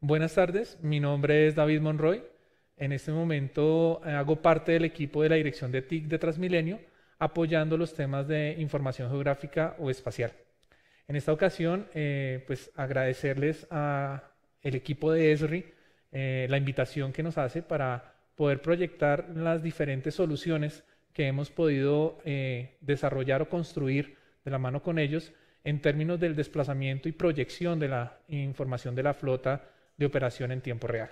Buenas tardes, mi nombre es David Monroy. En este momento hago parte del equipo de la dirección de TIC de Transmilenio, apoyando los temas de información geográfica o espacial. En esta ocasión, pues agradecerles al equipo de ESRI la invitación que nos hace para poder proyectar las diferentes soluciones que hemos podido desarrollar o construir de la mano con ellos en términos del desplazamiento y proyección de la información de la flota de operación en tiempo real.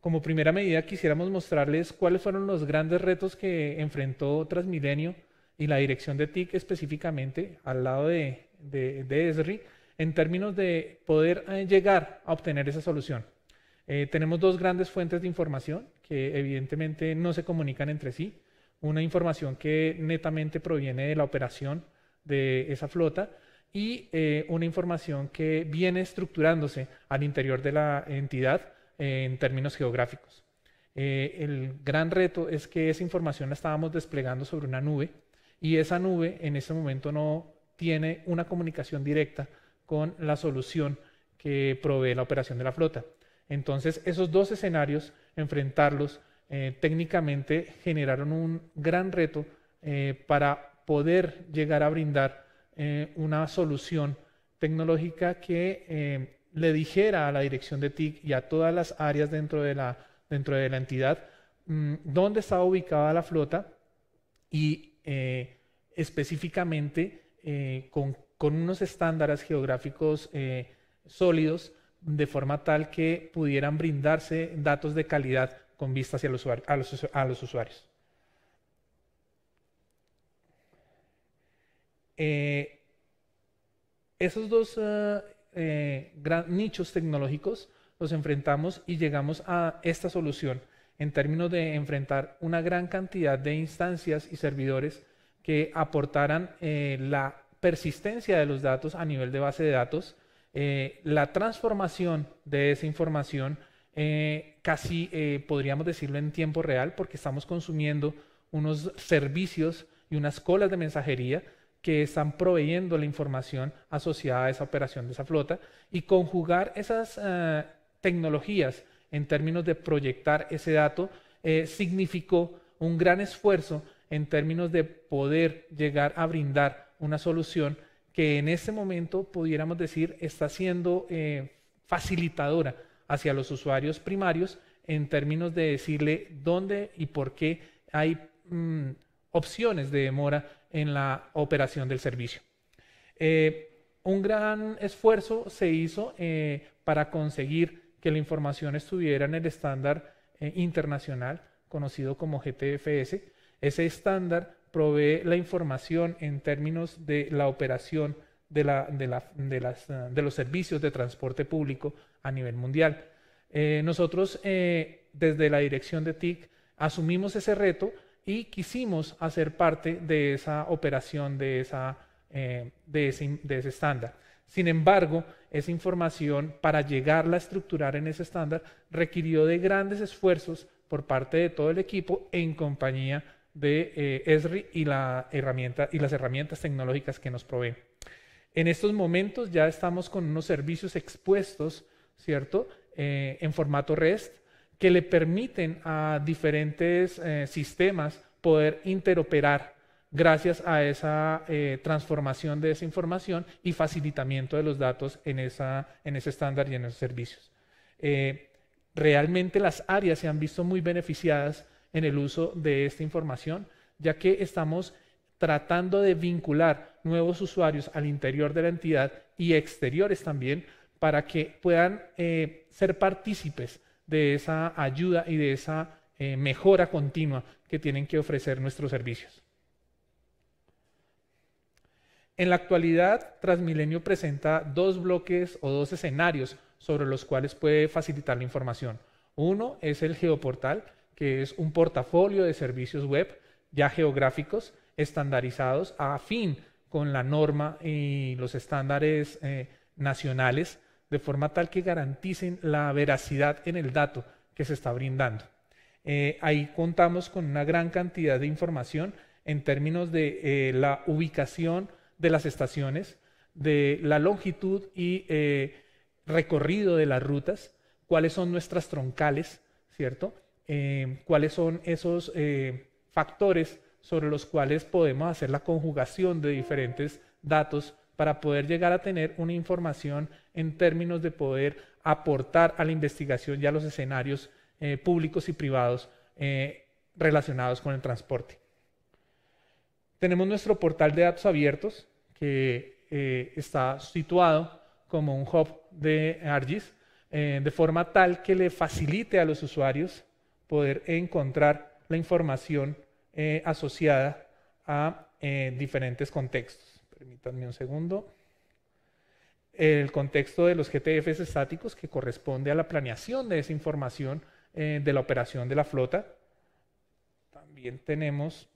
Como primera medida quisiéramos mostrarles cuáles fueron los grandes retos que enfrentó Transmilenio y la dirección de TIC específicamente al lado de ESRI en términos de poder llegar a obtener esa solución. Tenemos dos grandes fuentes de información que evidentemente no se comunican entre sí. Una información que netamente proviene de la operación de esa flota y una información que viene estructurándose al interior de la entidad en términos geográficos. El gran reto es que esa información la estábamos desplegando sobre una nube y esa nube en este momento no tiene una comunicación directa con la solución que provee la operación de la flota. Entonces, esos dos escenarios, enfrentarlos técnicamente generaron un gran reto para poder llegar a brindar una solución tecnológica que le dijera a la dirección de TIC y a todas las áreas dentro de la entidad dónde estaba ubicada la flota y específicamente con unos estándares geográficos sólidos de forma tal que pudieran brindarse datos de calidad con vista hacia a los usuarios. Esos dos nichos tecnológicos los enfrentamos y llegamos a esta solución en términos de enfrentar una gran cantidad de instancias y servidores que aportaran la persistencia de los datos a nivel de base de datos, la transformación de esa información casi podríamos decirlo en tiempo real porque estamos consumiendo unos servicios y unas colas de mensajería que están proveyendo la información asociada a esa operación de esa flota y conjugar esas tecnologías en términos de proyectar ese dato significó un gran esfuerzo en términos de poder llegar a brindar una solución que en este momento pudiéramos decir está siendo facilitadora hacia los usuarios primarios en términos de decirle dónde y por qué hay opciones de demora en la operación del servicio. Un gran esfuerzo se hizo para conseguir que la información estuviera en el estándar internacional conocido como GTFS. Ese estándar provee la información en términos de la operación de los servicios de transporte público a nivel mundial. Nosotros desde la dirección de TIC asumimos ese reto y quisimos hacer parte de esa operación, de ese estándar. Sin embargo, esa información, para llegarla a estructurar en ese estándar, requirió de grandes esfuerzos por parte de todo el equipo en compañía de ESRI y las herramientas tecnológicas que nos proveen. En estos momentos ya estamos con unos servicios expuestos, ¿cierto?, en formato REST, que le permiten a diferentes sistemas poder interoperar gracias a esa transformación de esa información y facilitamiento de los datos en ese estándar y en esos servicios. Realmente las áreas se han visto muy beneficiadas en el uso de esta información, ya que estamos tratando de vincular nuevos usuarios al interior de la entidad y exteriores también para que puedan ser partícipes de esa ayuda y de esa mejora continua que tienen que ofrecer nuestros servicios. En la actualidad, Transmilenio presenta dos bloques o dos escenarios sobre los cuales puede facilitar la información. Uno es el geoportal, que es un portafolio de servicios web ya geográficos, estandarizados a fin con la norma y los estándares nacionales, de forma tal que garanticen la veracidad en el dato que se está brindando. Ahí contamos con una gran cantidad de información en términos de la ubicación de las estaciones, de la longitud y recorrido de las rutas, cuáles son nuestras troncales, ¿cierto? Cuáles son esos factores sobre los cuales podemos hacer la conjugación de diferentes datos para poder llegar a tener una información en términos de poder aportar a la investigación y a los escenarios públicos y privados relacionados con el transporte. Tenemos nuestro portal de datos abiertos que está situado como un hub de ArcGIS, de forma tal que le facilite a los usuarios poder encontrar la información asociada a diferentes contextos. Permítanme un segundo. El contexto de los GTFs estáticos, que corresponde a la planeación de esa información de la operación de la flota. También tenemos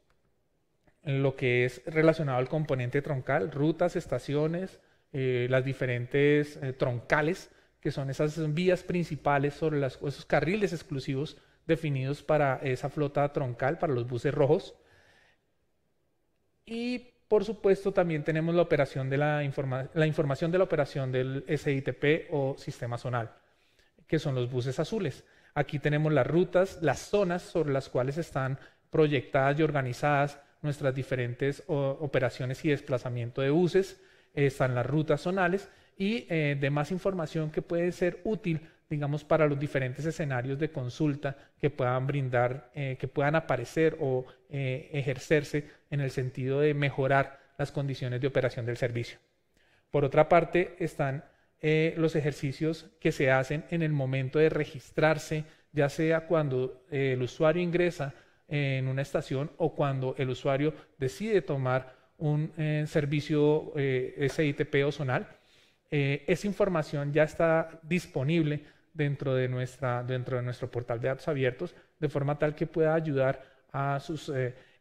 lo que es relacionado al componente troncal, rutas, estaciones, las diferentes troncales, que son esas vías principales sobre esos carriles exclusivos definidos para esa flota troncal, para los buses rojos. Y por supuesto también tenemos la operación de la información de la operación del SITP o sistema zonal, que son los buses azules. Aquí tenemos las rutas, las zonas sobre las cuales están proyectadas y organizadas nuestras diferentes operaciones y desplazamiento de buses. Están las rutas zonales y demás información que puede ser útil, digamos, para los diferentes escenarios de consulta que puedan brindar, que puedan aparecer o ejercerse en el sentido de mejorar las condiciones de operación del servicio. Por otra parte, están los ejercicios que se hacen en el momento de registrarse, ya sea cuando el usuario ingresa en una estación o cuando el usuario decide tomar un servicio SITP o zonal. Esa información ya está disponible dentro de nuestro portal de datos abiertos, de forma tal que pueda ayudar a sus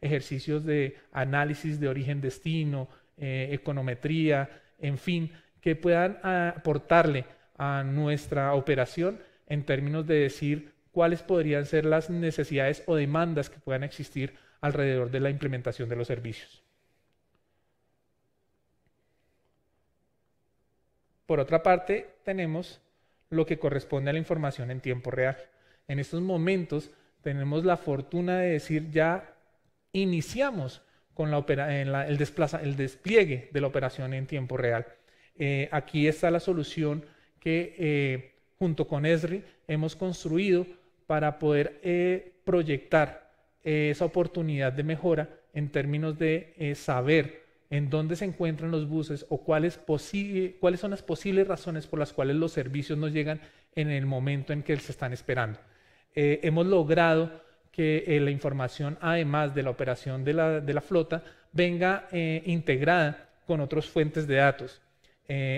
ejercicios de análisis de origen-destino, econometría, en fin, que puedan aportarle a nuestra operación en términos de decir cuáles podrían ser las necesidades o demandas que puedan existir alrededor de la implementación de los servicios. Por otra parte, tenemos lo que corresponde a la información en tiempo real. En estos momentos tenemos la fortuna de decir ya iniciamos con el despliegue de la operación en tiempo real. Aquí está la solución que junto con Esri hemos construido para poder proyectar esa oportunidad de mejora en términos de saber en dónde se encuentran los buses o cuáles son las posibles razones por las cuales los servicios no llegan en el momento en que se están esperando. Hemos logrado que la información, además de la operación de la flota, venga integrada con otras fuentes de datos.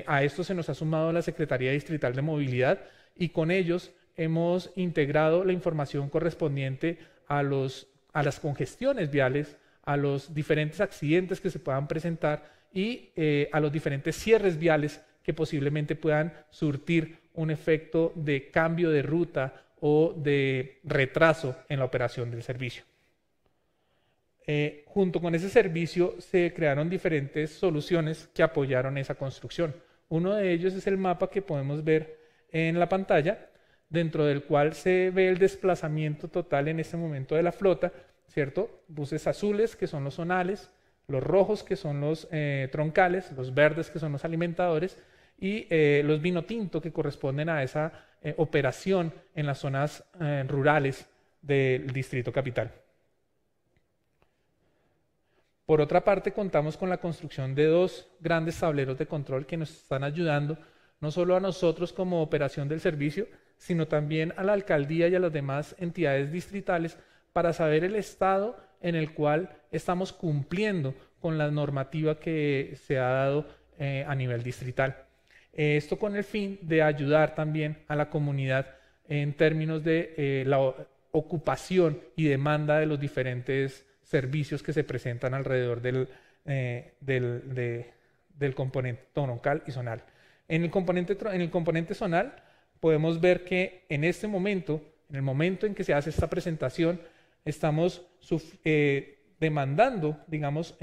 A esto se nos ha sumado la Secretaría Distrital de Movilidad y con ellos hemos integrado la información correspondiente a las congestiones viales, a los diferentes accidentes que se puedan presentar y a los diferentes cierres viales que posiblemente puedan surtir un efecto de cambio de ruta o de retraso en la operación del servicio. Junto con ese servicio se crearon diferentes soluciones que apoyaron esa construcción. Uno de ellos es el mapa que podemos ver en la pantalla, dentro del cual se ve el desplazamiento total en este momento de la flota, ¿cierto? Buses azules, que son los zonales, los rojos, que son los troncales, los verdes, que son los alimentadores, y los vino tinto, que corresponden a esa operación en las zonas rurales del Distrito Capital. Por otra parte, contamos con la construcción de dos grandes tableros de control que nos están ayudando no solo a nosotros como operación del servicio, sino también a la alcaldía y a las demás entidades distritales para saber el estado en el cual estamos cumpliendo con la normativa que se ha dado a nivel distrital. Esto con el fin de ayudar también a la comunidad en términos de la ocupación y demanda de los diferentes servicios que se presentan alrededor del componente troncal y zonal. En el componente zonal podemos ver que en este momento, en el momento en que se hace esta presentación, estamos demandando, digamos,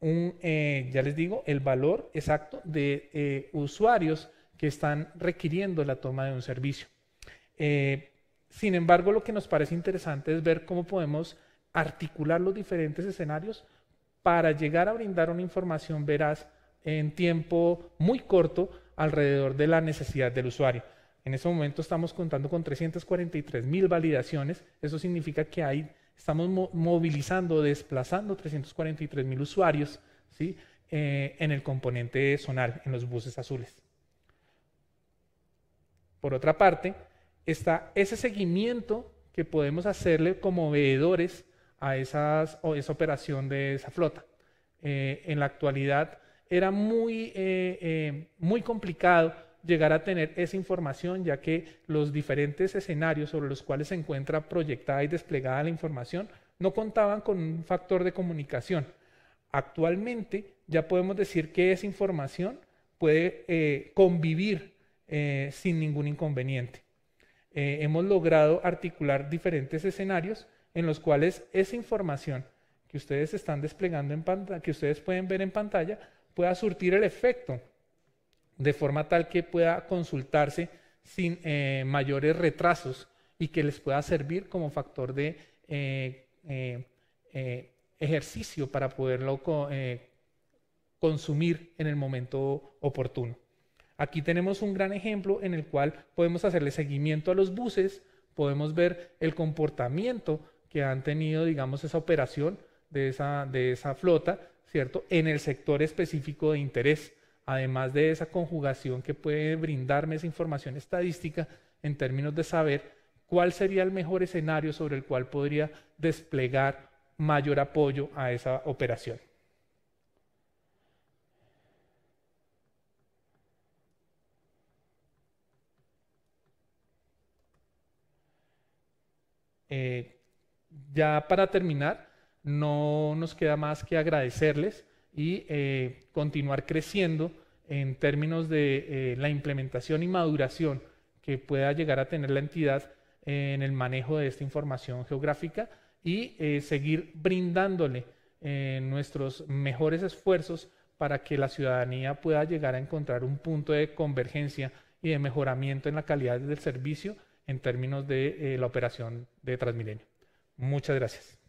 ya les digo, el valor exacto de usuarios que están requiriendo la toma de un servicio. Sin embargo, lo que nos parece interesante es ver cómo podemos articular los diferentes escenarios para llegar a brindar una información veraz en tiempo muy corto alrededor de la necesidad del usuario. En este momento estamos contando con 343.000 validaciones. Eso significa que estamos movilizando, desplazando 343.000 usuarios, ¿sí? En el componente zonal, en los buses azules. Por otra parte, está ese seguimiento que podemos hacerle como veedores a esa operación de esa flota. En la actualidad era muy complicado llegar a tener esa información, ya que los diferentes escenarios sobre los cuales se encuentra proyectada y desplegada la información no contaban con un factor de comunicación. Actualmente ya podemos decir que esa información puede convivir sin ningún inconveniente. Hemos logrado articular diferentes escenarios en los cuales esa información que ustedes están desplegando en pantalla, que ustedes pueden ver en pantalla, pueda surtir el efecto de forma tal que pueda consultarse sin mayores retrasos y que les pueda servir como factor de ejercicio para poderlo consumir en el momento oportuno. Aquí tenemos un gran ejemplo en el cual podemos hacerle seguimiento a los buses, podemos ver el comportamiento que han tenido, digamos, esa operación de esa flota, ¿cierto? En el sector específico de interés, además de esa conjugación que puede brindarme esa información estadística en términos de saber cuál sería el mejor escenario sobre el cual podría desplegar mayor apoyo a esa operación. Ya para terminar, no nos queda más que agradecerles y continuar creciendo en términos de la implementación y maduración que pueda llegar a tener la entidad en el manejo de esta información geográfica y seguir brindándole nuestros mejores esfuerzos para que la ciudadanía pueda llegar a encontrar un punto de convergencia y de mejoramiento en la calidad del servicio en términos de la operación de Transmilenio. Muchas gracias.